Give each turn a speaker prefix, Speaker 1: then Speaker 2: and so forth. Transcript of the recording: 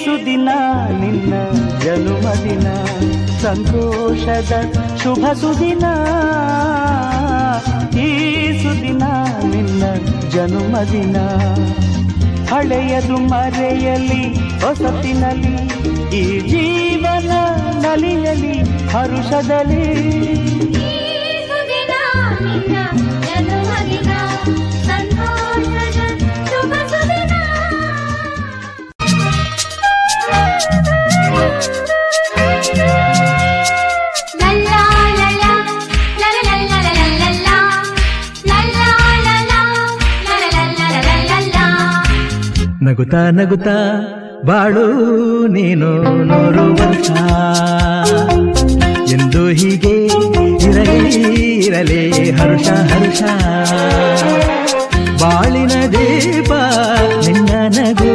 Speaker 1: ಸುದಿನ ನಿನ್ನ ಜನುಮದಿನ ಸಂತೋಷದ ಶುಭ ಸುದಿನ ಈ ಸುದಿನ ನಿನ್ನ ಜನುಮದಿನ ಹಳೆಯದು ಮರೆಯಲಿ ಹೊಸತಿನಲ್ಲಿ ಈ ಜೀವನ ನಲಿಯಲಿ ಹರುಷದಲ್ಲಿ
Speaker 2: ನಗುತ್ತಾ ನಗುತ್ತಾ ಬಾಳು ನೀನು 100 ವರ್ಷ ಎಂದು ಹೀಗೆ ಇರಲಿ ಹರ್ಷ ಹರ್ಷ ಬಾಳಿನ ದೀಪ ನಿನ್ನ ನಗು